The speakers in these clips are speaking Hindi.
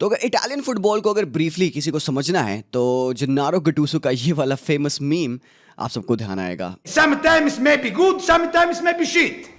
तो अगर इटालियन फुटबॉल को अगर ब्रीफली किसी को समझना है तो जेन्नारो गटूसो का ये वाला फेमस मीम आप सबको ध्यान आएगा। Sometimes may be good, sometimes may be shit.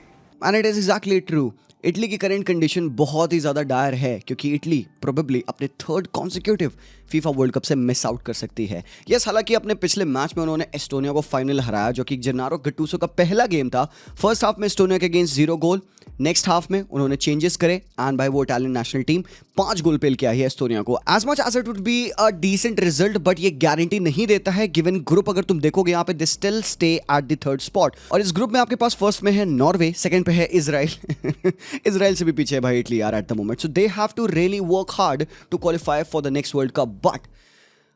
And it is exactly true. Italy की करंट कंडीशन बहुत ही ज़्यादा डायर है क्योंकि इटली प्रोबेबली अपने third consecutive FIFA world cup से मिस आउट कर सकती है। यस, हालांकि अपने पिछले मैच में उन्होंने एस्टोनिया को फाइनल हराया जो कि जेन्नारो गटूसो का पहला गेम था। फर्स्ट हाफ में एस्टोनिया के अगेंस्ट 0 गोल, नेक्स्ट हाफ में उन्होंने चेंजेस करे एंड भाई वो इटालियन नेशनल टीम 5 गोल पेल किया है एस्टोनिया को। As much as it would be a decent result but ये गारंटी नहीं देता है गिवन ग्रुप। अगर तुम देखोगे यहाँ पे they still stay at the third spot और इस ग्रुप में आपके पास फर्स्ट में है नॉर्वे, सेकंड पे है इजराइल इजराइल से भी पीछे है भाई इटली यार at the moment. So they have to really work hard to qualify for the next world cup. But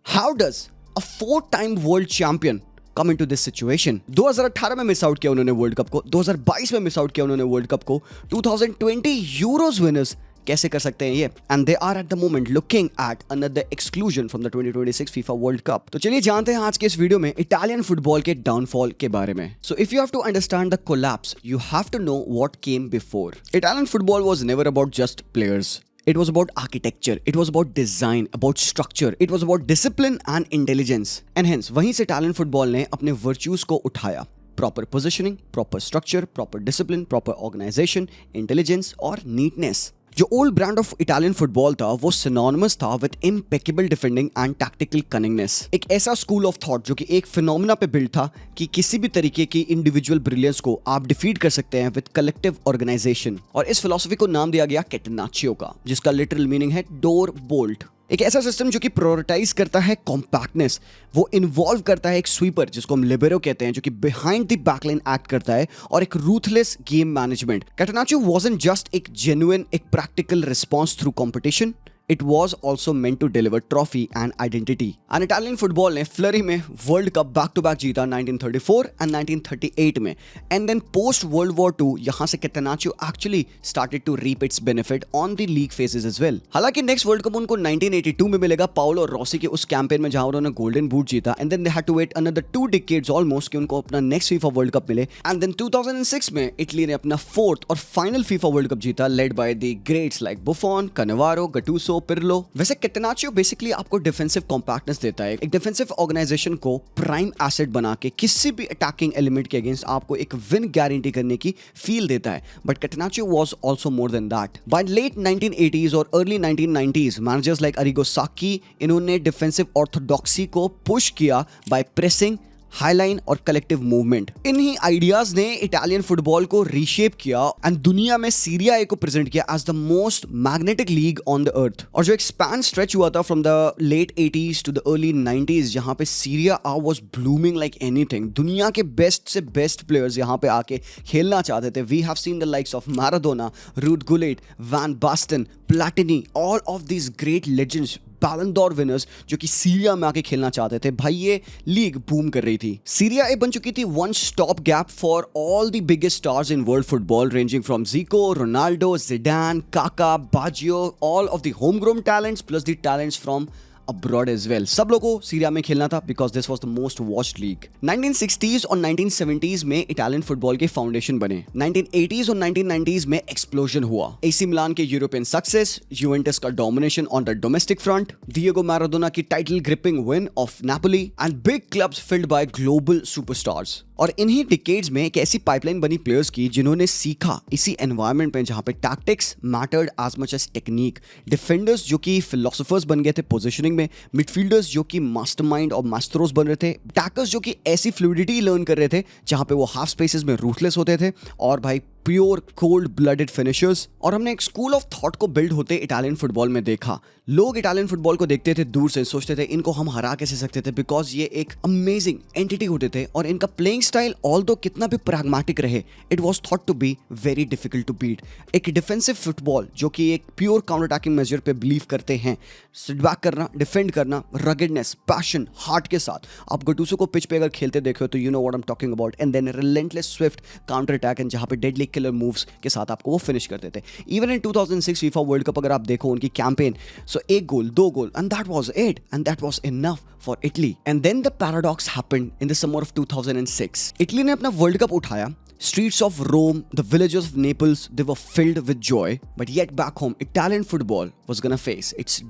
how does a 4-time world champion come into this situation? 2018 में मिस आउट किया उन्होंने वर्ल्ड कप को, 2022 में मिस आउट किया उन्होंने वर्ल्ड कप को, 2020 यूरोज विनर्स कैसे कर सकते हैं ये? And they are at the moment looking at another exclusion from the 2026 FIFA world cup. तो चलिए जानते हैं आज के इस वीडियो में इटालियन फुटबॉल के डाउनफॉल के बारे में। So if you have to understand the collapse you have to know what came before. Italian football was never about just players. It was about architecture, it was about design, about structure, it was about discipline and intelligence. And hence, वहीं से Italian football ने अपने virtues को उठाया. Proper positioning, proper structure, proper discipline, proper organization, intelligence और neatness. जो old brand of Italian football था वो सिनोनिमस था with impeccable defending and tactical cunningness. एक ऐसा स्कूल ऑफ थॉट जो कि एक फिनोमिना पे बिल्ड था कि किसी भी तरीके की इंडिविजुअल ब्रिलियंस को आप डिफीट कर सकते हैं विद कलेक्टिव ऑर्गेनाइजेशन। और इस फिलॉसफी को नाम दिया गया कैटेनाचियो का, जिसका लिटरल मीनिंग है डोर बोल्ट। एक ऐसा सिस्टम जो कि प्रायोरिटाइज करता है कॉम्पैक्टनेस, वो इन्वॉल्व करता है एक स्वीपर जिसको हम लिबेरो कहते हैं जो कि बिहाइंड द बैकलाइन एक्ट करता है, और एक ruthless game management. Catenaccio wasn't just एक जेन्युइन एक practical response through competition, it was also meant to deliver trophy and identity. And Italian football ने फ्लरी में world cup back to back जीता 1934 and 1938 में, and then post World War II यहाँ से कैटेनाचियो actually started to reap its benefit on the league phases as well. हालांकि नेक्स्ट वर्ल्ड कप उनको 1982 में मिलेगा पाओलो रॉसी के उस कैंपेन में जहां उन्होंने गोल्डन बूट जीता, and then they had to wait another 2 decades almost कि उनको अपना नेक्स्ट फीफा वर्ल्ड कप मिले। and then 2006 में इटली ने अपना 4th और फाइनल फीफा वर्ल्ड कप जीता led by the greats like Buffon, Cannavaro, Gattuso, Pirlo. वैसे कैटेनाचियो बेसिकली आपको डिफेंसिव कॉम्पैक्टनेस देता है, एक डिफेंसिव ऑर्गेनाइजेशन को प्राइम एसेट बना के किसी भी अटैकिंग एलिमेंट के अगेंस्ट आपको एक विन गारंटी करने की फील देता है। But catenaccio was also more than that. By late 1980s और early 1990s managers like Arrigo Sacchi इन्होंने डिफेंसिव ऑर्थोडॉक्सी को पुश किया बाय प्रेसिंग, हाईलाइन और कलेक्टिव मूवमेंट। इन्हीं आइडियाज ने इटालियन फुटबॉल को रीशेप किया एंड दुनिया में सीरिया ए को प्रेजेंट किया as the most magnetic league on the earth. और जो एक स्पैन स्ट्रेच हुआ था from the late 80s to the early 90s जहां पे Serie A was blooming like anything. दुनिया के बेस्ट से बेस्ट प्लेयर्स यहां पे आके खेलना चाहते थे। We have seen the likes of Maradona, Ruud Gullit, van Basten, Platini, all of these great legends, Ballon d'Or winners जो कि सीरिया में आके खेलना चाहते थे। भाई ये लीग बूम कर रही थी। सीरिया ए बन चुकी थी one stop gap for all the biggest stars in world football ranging from Zico, Ronaldo, Zidane, Kaka, Baggio, all of the home grown talents plus the talents from abroad as well. सब लोगों को सीरिया में खेलना था because this was the most watched league. 1960s और 1970s में इटालियन फुटबॉल के फाउंडेशन बने। 1980s और 1990s में एक्सप्लोजन हुआ। AC मिलान के यूरोपियन सक्सेस, यूवेंटस का domination on the domestic front, Diego Maradona की title gripping win of Napoli and big clubs filled by global superstars. और इन्हीं डिकेड्स में एक ऐसी पाइपलाइन बनी प्लेयर्स की जिन्होंने सीखा इसी एनवायरनमेंट में जहां पे tactics mattered as much as technique, defenders जो कि फिलोसोफर्स बन गए थे पोजीशनिंग में, मिडफील्डर्स जो कि मास्टरमाइंड और मास्टरोस बन रहे थे, अटैकर्स जो कि ऐसी फ्लूइडिटी लर्न कर रहे थे जहां पे वो हाफ स्पेसेस में रूथलेस होते थे, और भाई प्योर कोल्ड ब्लडेड फिनिशर्स। और हमने एक स्कूल ऑफ थॉट को बिल्ड होते इटालियन फुटबॉल में देखा। लोग इटालियन फुटबॉल को देखते थे दूर से, सोचते थे इनको हम हरा कैसे सकते थे बिकॉज ये एक अमेजिंग एंटिटी होते थे और इनका प्लेइंग स्टाइल ऑल्दो कितना भी प्रैग्मेटिक रहे it was thought to be very difficult to beat. एक डिफेंसिव फुटबॉल जो कि एक प्योर काउंटर अटैकिंग मेजर पे बिलीव करते हैं, सिट बैक करना, डिफेंड करना, रगेडनेस, पैशन, हार्ट के साथ। आप गटूसो को पिच पे अगर खेलते देखे हो तो you know what I am talking about. And then relentless swift counter attack and जहां पे डेडली किलर मूव्स के साथ आपको वो फिनिश करते थे। Even in 2006 FIFA world cup अगर आप देखो उनकी campaign, so 1 goal 2 goal and that was it and that was enough for Italy. And then the paradox happened in the summer of 2006। Italy ने अपना वर्ल्ड कप उठाया Streets of Rome, the villages of Naples, they were filled with joy. But yet back home, Italian football was gonna face its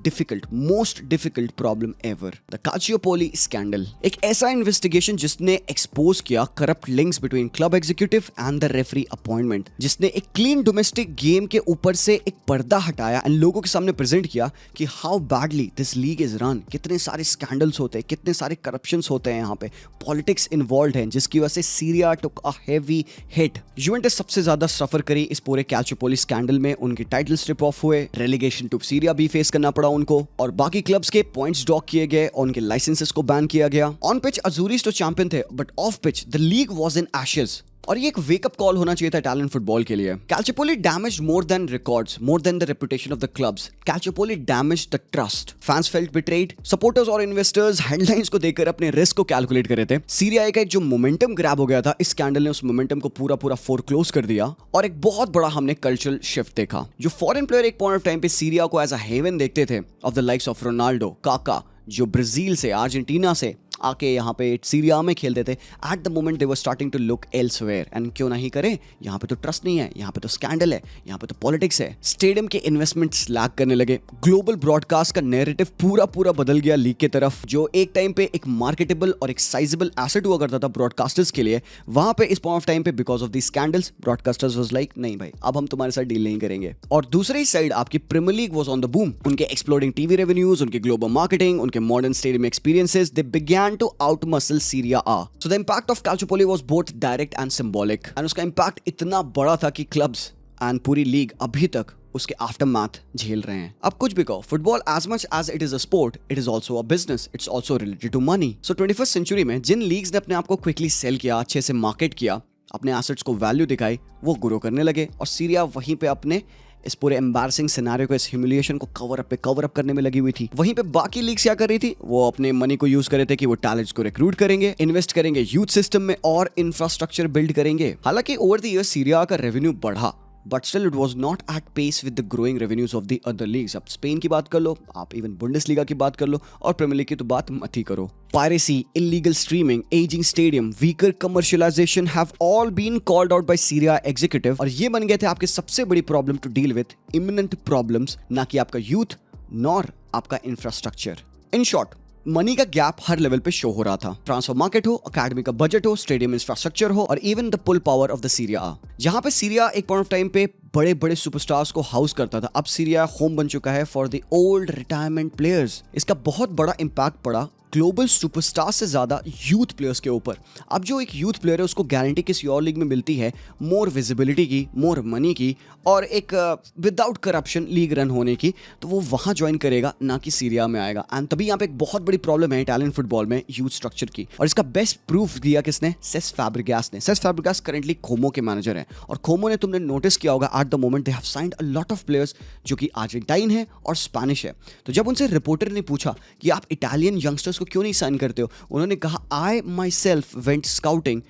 most difficult problem ever. The Calciopoli scandal. एक ऐसा इन्वेस्टिगेशन जिसने एक्सपोज किया corrupt links between club executive and the referee appointment, जिसने एक क्लीन डोमेस्टिक गेम के ऊपर से एक पर्दा हटाया एंड लोगों के सामने प्रेजेंट किया कि how badly this league is run, कितने सारे स्कैंडल्स होते हैं, कितने सारे करप्शंस होते हैं, यहाँ पे पॉलिटिक्स इन्वॉल्व है, जिसकी वजह से Syria took a heavy hit. Juventus सबसे ज्यादा सफर करी इस पूरे कैल्चियोपोली स्कैंडल में, उनके टाइटल स्ट्रिप ऑफ हुए, रेलीगेशन टू सीरिया भी फेस करना पड़ा उनको, और बाकी क्लब्स के पॉइंट्स डॉक किए गए और उनके लाइसेंसेस को बैन किया गया। ऑन पिच अजूरीज तो चैंपियन थे, but of pitch the league was in ashes. और ये एक वेकअप कॉल होना चाहिए था इटालियन फुटबॉल के लिए। Calciopoli damaged more than records, more than the reputation of the clubs. Calciopoli damaged the trust. Fans felt betrayed. Supporters और इन्वेस्टर्स हेडलाइंस को देखकर अपने रिस्क को कैलकुलेट कर रहे थे। सीरिया का एक जो मोमेंटम ग्रैब हो गया था, इस स्कैंडल ने उस मोमेंटम को पूरा फोरक्लोज कर दिया और एक बहुत बड़ा हमने कल्चरल शिफ्ट देखा। जो फॉरेन प्लेयर एक पॉइंट ऑफ टाइम पे सीरिया को एज अ हेवन देखते थे, of the likes of Ronaldo, काका, जो ब्राजील से, अर्जेंटीना से आके यहाँ पे सीरिया में खेलते थे, at the moment they were starting to look elsewhere. And क्यों नहीं करें, यहाँ पे तो ट्रस्ट नहीं है, यहाँ पे तो स्कैंडल है, यहाँ पे तो पॉलिटिक्स है। स्टेडियम के इन्वेस्टमेंट्स लैग करने लगे। ग्लोबल ब्रॉडकास्ट का नैरेटिव पूरा बदल गया लीग की तरफ। जो एक टाइम पे एक मार्केटेबल और एक साइजेबल एसेट हुआ करता था ब्रॉडकास्टर्स के लिए, वहां पे इस पॉइंट ऑफ टाइम पे because of the scandals broadcasters was like नहीं भाई, अब हम तुम्हारे साथ डील नहीं करेंगे। और दूसरी साइड आपकी Premier League was on the boom. उनके एक्सप्लोडिंग टीवी रेवेन्यूज, उनके ग्लोबल मार्केटिंग, उनके modern stadium experiences, they began to outmuscle Serie A. So the impact of Calciopoli was both direct and symbolic. And उसका impact इतना बड़ा था कि क्लब्स एंड पूरी लीग अभी तक उसके आफ्टरमैथ झेल रहे हैं। अब कुछ भी कहो, football as much as it is a sport, it is also a business, it's also related to money. So 21st century में जिन लीग्स ने अपने आप को क्विकली सेल किया, अच्छे से मार्केट किया, अपने एसेट्स को वैल्यू दिखाई, वो ग्रो करने लगे और सीरिया वहीं पे अपने इस पूरे एम्बारसिंग सिनेरियो को, इस ह्यूमिलिएशन को कवर अप करने में लगी हुई थी। वहीं पे बाकी लीग्स क्या कर रही थी, वो अपने मनी को यूज कर रहे थे कि वो टैलेंट्स को रिक्रूट करेंगे, इन्वेस्ट करेंगे यूथ सिस्टम में और इंफ्रास्ट्रक्चर बिल्ड करेंगे। हालांकि ओवर द ईयर सीरिया का रेवेन्यू बढ़ा, but still it was not at pace with the growing revenues of the other leagues. आप स्पेन की बात कर लो, आप इवन बुंडेसलीगा की बात कर लो, और प्रीमियर लीग की तो बात मत ही करो। Piracy, illegal streaming, aging stadium, weaker commercialization have all been called out by Syria executive, और ये बन गए थे आपके सबसे बड़ी problem to deal with, imminent problems, ना कि आपका यूथ नॉर आपका इंफ्रास्ट्रक्चर। इन शॉर्ट, मनी का गैप हर लेवल पे शो हो रहा था। ट्रांसफर मार्केट हो, अकेडमी का बजट हो, स्टेडियम इंफ्रास्ट्रक्चर हो, और even the pull power of the Serie A. जहां पे सीरिया एक पॉइंट ऑफ टाइम पे बड़े सुपरस्टार्स को हाउस करता था, अब सीरिया होम बन चुका है for the old retirement players. इसका बहुत बड़ा इंपैक्ट पड़ा ग्लोबल सुपरस्टार से ज्यादा यूथ प्लेयर्स के ऊपर। अब जो एक यूथ प्लेयर है उसको गारंटी किसी और लीग में मिलती है मोर विजिबिलिटी की, मोर मनी की, और एक विदाउट करप्शन लीग रन होने की, तो वो वहां ज्वाइन करेगा, ना कि सीरिया में आएगा। एंड तभी यहाँ पे एक बहुत बड़ी प्रॉब्लम है इटालियन फुटबॉल में यूथ स्ट्रक्चर की, और इसका बेस्ट प्रूफ दिया किसने, सेस फैब्रिगास ने। सेस फैब्रिगास करंटली कोमो के मैनेजर है, और कोमो ने, तुमने नोटिस किया होगा, eight the moment they have signed a lot of players जो कि अर्जेंटाइन है और स्पेनिश है। तो जब उनसे रिपोर्टर ने पूछा कि आप इटालियन यंगस्टर्स को क्यों नहीं साइन करते हो, उन्होंने कहा I myself went scouting,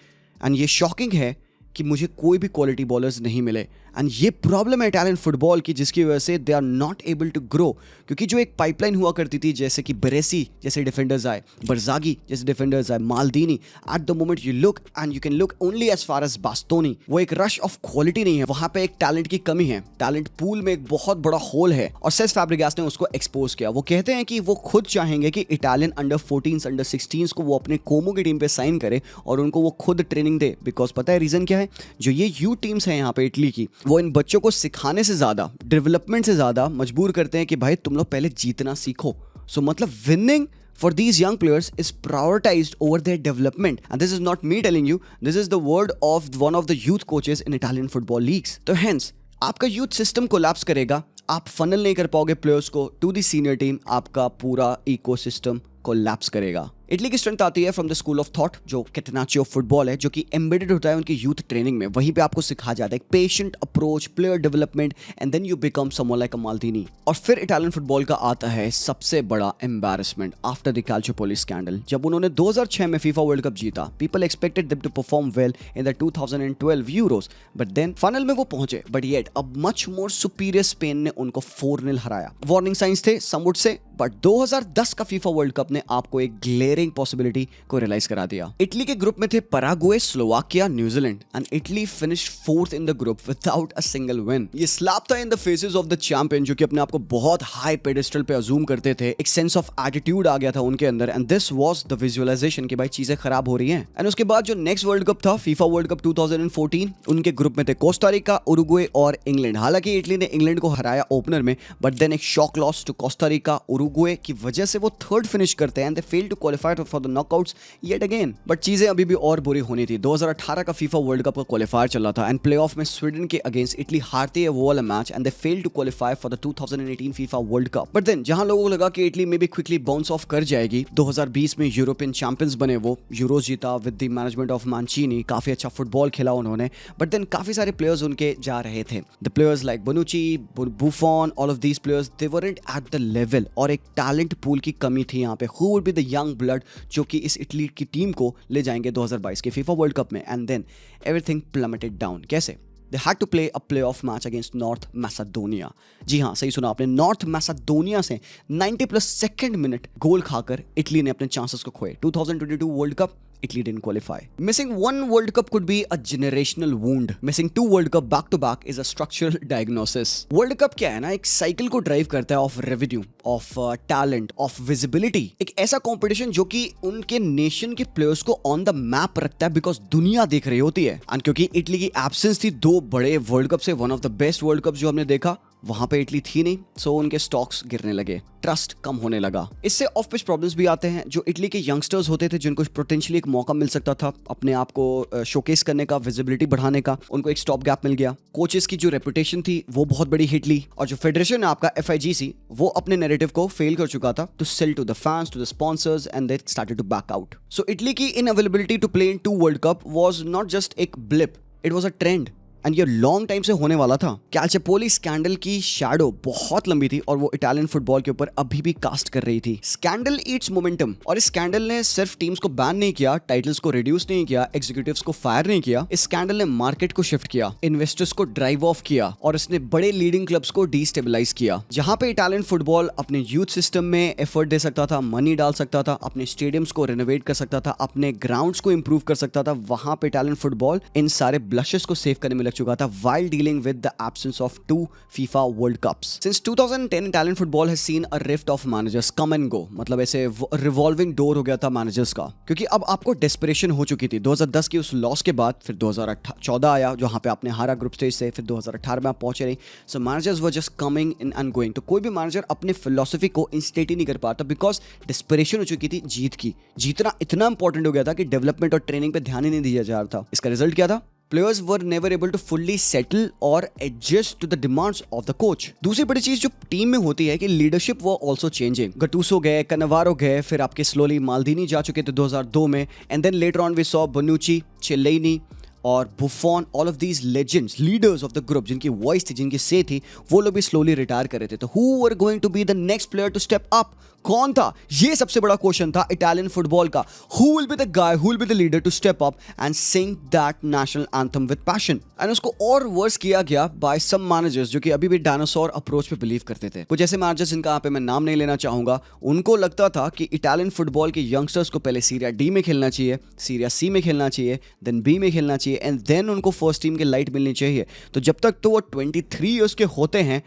and ये शॉकिंग है कि मुझे कोई भी क्वालिटी बॉलर्स नहीं मिले। एंड ये प्रॉब्लम है इटालियन फुटबॉल की, जिसकी वजह से they are not able to grow. क्योंकि जो एक पाइपलाइन हुआ करती थी, जैसे कि ब्रेसी जैसे डिफेंडर्स आए, बरजागी जैसे डिफेंडर्स आए, Maldini, at the moment you look and you can look only as far as Bastoni, वो एक रश ऑफ क्वालिटी नहीं है। वहां पे एक टैलेंट की कमी है, टैलेंट पूल में एक बहुत बड़ा होल है, और सेस फैब्रिगास ने उसको एक्सपोज किया। वो कहते हैं कि वो खुद चाहेंगे कि Italian under 14s, under 16s को वो अपने कोमो की टीम पे साइन करे और उनको वो खुद ट्रेनिंग दे। बिकॉज पता है रीजन क्या है, जो ये यूथ टीम्स हैं यहाँ पे इटली की, वो इन बच्चों को सिखाने से ज्यादा, डेवलपमेंट से ज्यादा मजबूर करते हैं कि भाई तुम लोग पहले जीतना सीखो। सो मतलब winning for these young players is prioritized over their development, and this is not me telling you, this is the word of one of the youth coaches in Italian football leagues. तो hence आपका youth system कोलैप्स करेगा, आप फनल नहीं कर पाओगे प्लेयर्स को टू दी सीनियर टीम, आपका पूरा इकोसिस्टम कोलैप्स करेगा। इटली की स्ट्रेंथ आती है from the school of thought, जो कैटेनाचियो फुटबॉल है, जो कि एम्बेडेड होता है उनकी यूथ ट्रेनिंग में। वहीं पे आपको सिखाया जाता है patient approach, player development, and then you become someone like a Maldini. और फिर इटालियन फुटबॉल का आता है सबसे बड़ा embarrassment after the Calciopoli scandal. जब उन्होंने 2006 में फीफा वर्ल्ड कप जीता, people expected them to perform well in the 2012 Euros, but then final में वो पहुंचे, but yet a much more superior Spain ने उनको 4-0 हराया। वार्निंग साइंस थे, सम वुड से बट 2010 का फीफा वर्ल्ड कप ने आपको एक ग्लेयरिंग पॉसिबिलिटी को रियलाइज करा दिया। इटली के ग्रुप में थे Paraguay, Slovakia, New Zealand and Italy finished 4th in the group without a single win. ये स्लैप था in the faces of the champion, जो कि अपने आप को बहुत हाई पेडेस्टल पे अज्यूम करते थे। एक सेंस ऑफ एटीट्यूड आ गया था उनके अंदर and this was the visualisation कि भाई चीजें खराब हो रही हैं। एंड उसके बाद जो नेक्स्ट वर्ल्ड कप था, फीफा वर्ल्ड कप 2014, उनके ग्रुप में थे कोस्टा रिका, उरुग्वे और इंग्लैंड। हालांकि इटली ने इंग्लैंड को हराया ओपनर में, बट देन एक shock loss to Costa Rica. Uruguay की वजह से वो थर्ड फिनिश करते हैं and they fail to qualify for the knockouts yet again. But चीजें अभी भी और बुरी होनी थी। 2018 का फीफा वर्ल्ड कप का क्वालिफायर चल रहा था एंड प्लेऑफ में स्वीडन के अगेंस्ट इटली हारती है वो वाला match and they fail to qualify for the 2018 FIFA world cup. But then जहां लोगों को लगा कि इटली में भी क्विकली बाउंस ऑफ कर जाएगी, 2020 में यूरोपियन चैंपियंस बने, वो यूरो जीता विद द मैनेजमेंट ऑफ मांचीनी। काफी अच्छा फुटबॉल खेला उन्होंने, बट देन काफी सारे प्लेयर्स उनके जा रहे थे। The players like बोनुची, बुफॉन, all of these players they weren't at the level, और एक टैलेंट पूल की कमी थी यहाँ पे। Who would be the young blood जो कि इस इटली की टीम को ले जाएंगे 2022 के फीफा वर्ल्ड कप में? And then everything plummeted down. कैसे? They had to play a playoff match against North Macedonia. जी हाँ, सही सुना आपने, नॉर्थ मैसेडोनिया से 90+ सेकंड मिनट गोल खाकर इटली ने अपने चांसेस को खोए। 2022 world cup Italy didn't qualify. Missing one World Cup could be a generational wound. Missing 2 World Cup back to back is a structural diagnosis. World Cup क्या है ना, एक साइकिल को ड्राइव करता है of revenue, of talent, of visibility. एक ऐसा कंपटीशन जो कि उनके नेशन के प्लेयर्स को ऑन द मैप रखता है बिकॉज दुनिया देख रही होती है। एंड क्योंकि इटली की एब्सेंस थी 2 बड़े वर्ल्ड कप से, one of the best world cup जो हमने देखा, वहां पे इटली थी नहीं, सो उनके स्टॉक्स गिरने लगे, ट्रस्ट कम होने लगा। इससे ऑफ पिच प्रॉब्लम्स भी आते हैं। जो इटली के यंगस्टर्स होते थे जिनको पोटेंशियली एक मौका मिल सकता था अपने आप को शोकेस करने का, विजिबिलिटी बढ़ाने का, उनको एक स्टॉप गैप मिल गया। कोचेस की जो रेपुटेशन थी वो बहुत बड़ी हिट ली, और जो फेडरेशन है आपका FIGC, वो अपने नैरेटिव को फेल कर चुका था to sell to the fans, to the sponsors, and they started to back out. So Italy की inavailability to play in 2 World Cup was not just एक blip, it was a trend and ये लॉन्ग टाइम से होने वाला था। कैल्चियोपोली स्कैंडल की शैडो बहुत लंबी थी और वो इटालियन फुटबॉल के ऊपर अभी भी कास्ट कर रही थी। स्कैंडल ईट्स मोमेंटम, और इस स्कैंडल ने सिर्फ टीम्स को बैन नहीं किया, टाइटल्स को रिड्यूस नहीं किया, एग्जीक्यूटिव्स को फायर नहीं किया। इस स्कैंडल ने मार्केट को शिफ्ट किया, इन्वेस्टर्स को ड्राइव ऑफ किया, और इसने बड़े लीडिंग क्लब्स को डिस्टेबलाइज किया। जहां पे इटालियन फुटबॉल अपने यूथ सिस्टम में एफर्ट दे सकता था, मनी डाल सकता था, अपने स्टेडियम्स को रिनोवेट कर सकता था, अपने ग्राउंड्स को इंप्रूव कर सकता था, वहां पे इटालियन फुटबॉल इन सारे ब्लशेस को सेव करने में लग चुका था while dealing with the absence of 2 FIFA World Cups. Since 2010, Italian football has seen a rift of managers come and go. मतलब ऐसे revolving door हो गया था managers का, क्योंकि अब आपको desperation हो चुकी थी। 2010 की उस लॉस के बाद फिर 2014 आया जहां पे आपने हारा ग्रुप स्टेज से, फिर 2018 में आप पहुंचे नहीं। So managers were just coming in and going. तो कोई भी मैनेजर अपने फिलोसफी को इंस्टेट ही नहीं कर पाता बिकॉज desperation हो चुकी थी जीत की। जीतना इतना इंपॉर्टेंट हो गया था कि डेवलपमेंट और ट्रेनिंग पे ध्यान ही नहीं दिया जा रहा था। इसका रिजल्ट क्या था? Players were never able to fully settle or adjust to the demands of the coach. दूसरी बड़ी चीज जो टीम में होती है कि लीडरशिप वो also changing. गटूसो गए, कन्नावारो गए, फिर आपके स्लोली माल्दीनी जा चुके थे 2002 में, and then later on we saw बोनुची, चिल्लेनी और बुफॉन, all of these legends, leaders of the group, जिनकी वॉइस थी, जिनकी से थी, वो लोग भी स्लोली रिटायर कर रहे थे। तो who were going to be the next player to step up? कौन था? ये सबसे बड़ा क्वेश्चन था इटालियन फुटबॉल का। Who will be the guy, who will be the leader to step up and sing that national anthem with passion? And उसको और वर्स किया गया बाय सम मैनेजर्स जो कि अभी भी डायनासोर अप्रोच पे बिलीव करते थे। कुछ ऐसे मैनेजर्स जिनका यहाँ पे मैं नाम नहीं लेना चाहूंगा, उनको लगता था कि इटालियन फुटबॉल के यंगस्टर्स को पहले सीरिया डी में खेलना चाहिए, सीरिया सी में खेलना चाहिए, देन बी में खेलना चाहिए, एंड देन उनको फर्स्ट टीम के लाइट मिलनी चाहिए। तो जब तक तो वो 23 ईयर्स के होते हैं,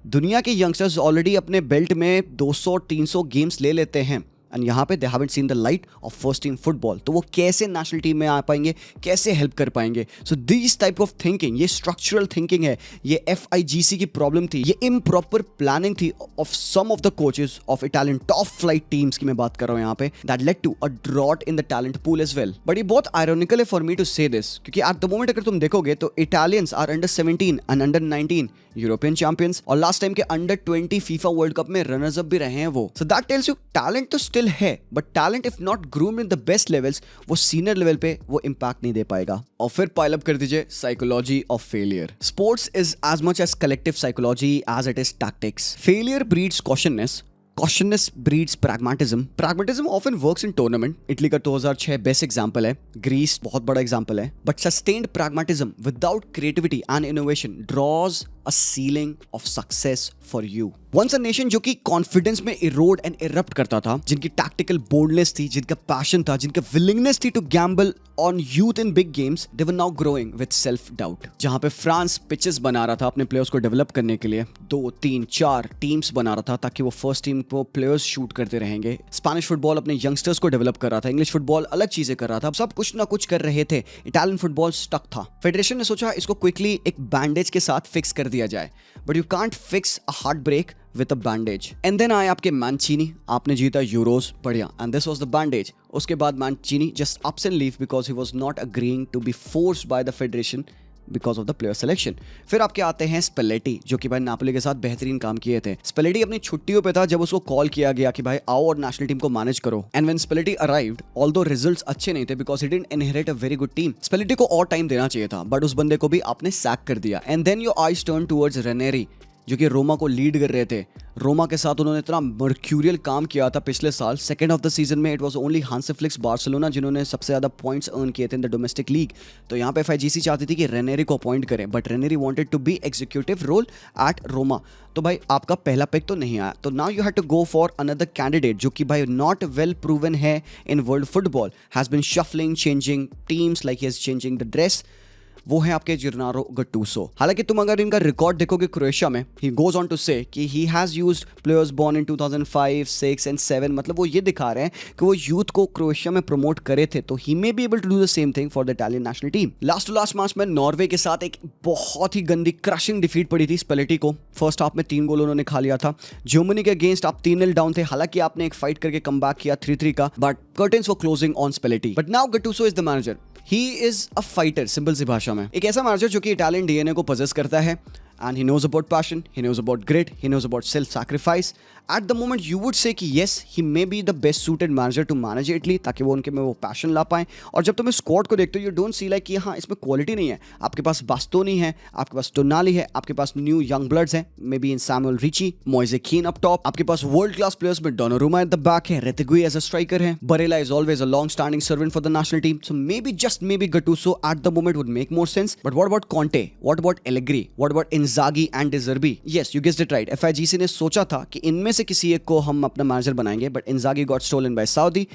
दुनिया के यंगस्टर्स ऑलरेडी अपने बेल्ट में 200-300 गेम्स ले लेते हैं, एंड यहाँ पे they haven't seen the light of first team football. तो वो कैसे नेशनल टीम में आ पाएंगे, कैसे हेल्प कर पाएंगे? So this type of thinking, ये स्ट्रक्चरल थिंकिंग है, ये FIGC की प्रॉब्लम थी, ये इम्प्रॉपर प्लानिंग थी of some of the coaches of Italian top flight teams की मैं बात कर रहा हूँ यहाँ पे, that led to a drought in the talent pool as well. But ये बहुत आयरोनिकल है for me to say this, क्योंकि एट द मोमेंट अगर तुम देखोगे तो Italians are under 17 and under 19 European champions, और लास्ट टाइम के अंडर 20 फीफा वर्ल्ड कप में रनर्स अप भी रहे हैं वो। So that tells you talent तो स्टिल है, but talent if not groomed in the best levels, वो सीनियर लेवल पे वो इंपैक्ट नहीं दे पाएगा। और फिर पाइल अप कर दीजिए psychology of failure. Sports is as much as collective psychology as it is tactics. Failure breeds cautiousness, Cautiousness breeds pragmatism. Pragmatism often works in tournament. Italy का 2006 बेस्ट एग्जाम्पल है, ग्रीस बहुत बड़ा एग्जाम्पल है, but sustained pragmatism without creativity and innovation draws a ceiling of success for you. Once a nation जो कि कॉन्फिडेंस में इरोड एंड इरप्ट करता था, जिनकी टैक्टिकल बोल्डनेस थी, जिनका पैशन था, जिनका विलिंगनेस थी to gamble on youth in big games, they were now growing with self doubt. जहां पे फ्रांस पिचेस बना रहा था अपने प्लेयर्स को डेवलप करने के लिए, 2, 3, 4 टीम्स बना रहा था ताकि वो फर्स्ट टीम को प्लेयर्स शूट करते रहेंगे. स्पेनिश फुटबॉल अपने यंगस्टर्स को डेवलप कर रहा था, इंग्लिश फुटबॉल अलग चीजें कर रहा था, सब कुछ ना कुछ कर रहे थे. इटालियन फुटबॉल स्टक था. फेडरेशन ने सोचा इसको क्विकली एक बैंडेज के साथ फिक्स कर दिया जाए, but you can't fix a heart break with a bandage. And then आए आपके मैंचीनी, आपने जीता यूरोज, बढ़िया, and this was the bandage. उसके बाद मैंचीनी just ups and leave because he was not agreeing to be forced by the federation because of the player selection. फिर आपके आते हैं स्पेलेटी, जो कि भाई नापोली के साथ बेहतरीन काम किए थे. स्पेलेटी अपनी छुट्टियों पे था जब उसको कॉल किया गया कि भाई आओ और नेशनल टीम को मैनेज करो. And when Spalletti arrived, although results अच्छे नहीं थे because he didn't inherit a very good team. Spalletti को और टाइम देना चाहिए था, बट उस बंदे को भी आपने सैक कर दिया. And then your eyes turn towards Ranieri, जो कि रोमा को लीड कर रहे थे. रोमा के साथ उन्होंने इतना मर्क्यूरियल काम किया था पिछले साल. सेकंड ऑफ द सीजन में it was only Hansi flix Barcelona जिन्होंने सबसे ज़्यादा पॉइंट्स अर्न किए थे इन द डोमेस्टिक लीग. तो यहाँ पे एफआईजीसी चाहती थी कि रेनेरी को अपॉइंट करें, but Ranieri wanted to be executive role at Roma. तो भाई आपका पहला पिक तो नहीं आया, तो now you have to go for another candidate जो कि भाई नॉट वेल प्रूवन है in world football, has been shuffling, changing teams like he is changing the dress. वो है आपके जिर्नारो गटूसो. हालांकि तुम अगर इनका रिकॉर्ड देखोगे क्रोएशिया में, he goes on to say कि he has used players born in 2005, 6 and 7. मतलब वो ये दिखा रहे हैं कि वो यूथ को क्रोएशिया में प्रमोट करे थे, तो he may be able to do the same thing for the Italian national team. Last to last match में नॉर्वे के साथ एक बहुत ही गंदी क्रशिंग डिफीट पड़ी थी स्पेलेटी को. फर्स्ट हाफ में 3 गोल उन्होंने खा लिया था. जर्मनी के अगेंस्ट आप 3-0 डाउन थे. हालांकि आपने एक फाइट करके कम बैक किया 3-3 का, but curtains were closing on Spalletti. But now Gattuso is the manager. He is a fighter, simple सी भाषा में एक ऐसा मैनेजर जो कि इटालियन डीएनए को पजेस करता है. And he knows about passion, he knows about grit, he knows about self-sacrifice. At the moment you would say कि yes, he may be the best suited manager to manage Italy, ताकि वो उनके में वो passion ला पाएं. और जब तुम इस स्क्वाड को देखते हो, you don't see like कि हाँ इसमें क्वालिटी नहीं है. आपके पास बास्तोनी है, आपके पास टोनाली है, आपके पास न्यू यंग ब्लड्स हैं, maybe in Samuele Ricci, Moise Kean up top, आपके पास वर्ल्ड क्लास प्लेयर्स में डोनारुमा एट द बैक है, रेतिगुई एज अ स्ट्राइकर है, Barella is always a long standing servant for the national team. So maybe just maybe Gattuso at the moment would make more sense. But what about Conte, what about Allegri, what about Inzaghi and Zerbi? Yes, you guessed it right. FIGC ने सोचा था कि इनमें से किसी एक को हम अपना मैनेजर बनाएंगे, but Inzaghi got stolen by Saudi.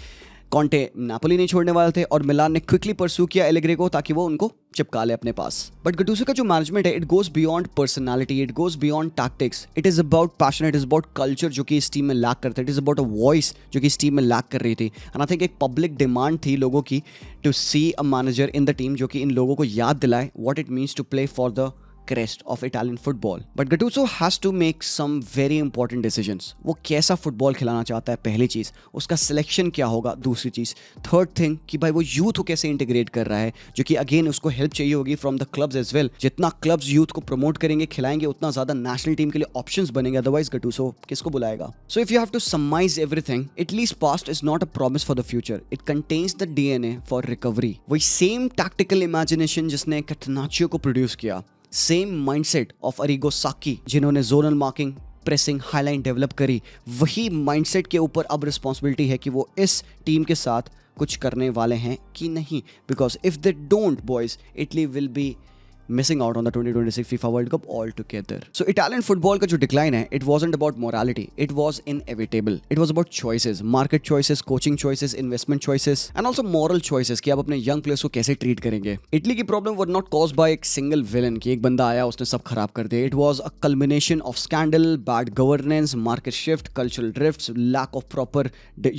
Conte Napoli नहीं छोड़ने वाले थे और मिलान ने क्विकली परस्यू किया एलेग्रे को ताकि वो उनको चिपका ले अपने पास. बट गटूसो का जो मैनेजमेंट है, it goes beyond personality, it goes beyond tactics, it is about passion, it is about culture जो कि इस टीम में लैक करता है, it is about a voice जो कि इस टीम में लैक कर रही थी. एंड आई थिंक एक पब्लिक डिमांड थी लोगों की to see a manager in the team जो कि इन लोगों को याद दिलाए what it means to play for the crest of Italian football. But Gattuso has to make some very important decisions. वो कैसा फुटबॉल खिलाना चाहता है, पहली चीज़. उसका सिलेक्शन क्या होगा, दूसरी चीज़. थर्ड थिंग कि भाई वो यूथ को कैसे इंटीग्रेट कर रहा है, जो कि अगेन उसको हेल्प चाहिए होगी from the clubs as well. जितना क्लब्स यूथ को प्रमोट करेंगे, खिलाएंगे, उतना ज़्यादा नेशनल टीम के लिए ऑप्शंस बनेंगे. अदरवाइज Gattuso किसको बुलाएगा. So if you have to summarise everything, Italy's past is not a promise for the future. It contains the DNA for recovery. वही सेम टैक्टिकल इमेजिनेशन जिसने कैटेनाचियो को प्रोड्यूस किया, सेम माइंडसेट ऑफ अरिगो साकी जिन्होंने zonal marking, pressing, highline develop करी, वही माइंडसेट के ऊपर अब रिस्पॉन्सिबिलिटी है कि वो इस टीम के साथ कुछ करने वाले हैं कि नहीं. Because if they don't boys, Italy will be missing out on the 2026 FIFA World Cup altogether. So Italian football का जो decline है, it wasn't about morality, it was inevitable. It was about choices, market choices, coaching choices, investment choices, and also moral choices कि आप अपने young players को कैसे treat करेंगे. Italy की problem were not caused by एक single villain कि एक बंदा आया उसने सब खराब कर दिया. It was a culmination of scandal, bad governance, market shift, cultural drifts, lack of proper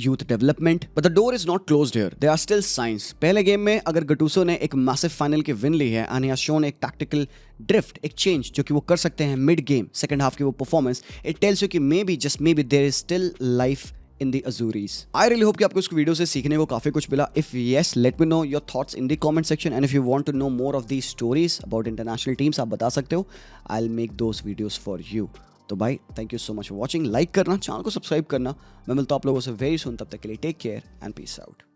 youth development. But the door is not closed here. There are still signs. पहले गेम में अगर Gattuso ने एक massive final की win ली है and he has shown एक tactical drift, एक चेंज जो कि वो कर सकते हैं मिड गेम, सेकंड हाफ की वो परफॉर्मेंस, इट टेल्स यू कि maybe just maybe there is still life in the Azuris. I really hope कि आपको इस वीडियो से सीखने को काफी कुछ मिला. If yes, let me know your thoughts in the comment section, and if you want to know more of these stories about international teams, आप बता सकते हो. I'll make those videos for you. तो भाई, thank you so much for watching. Like करना, चैनल को सब्सक्राइब करना. मैं मिलता हूँ आप लोगों से very soon. तब तक के लिए take care and peace out.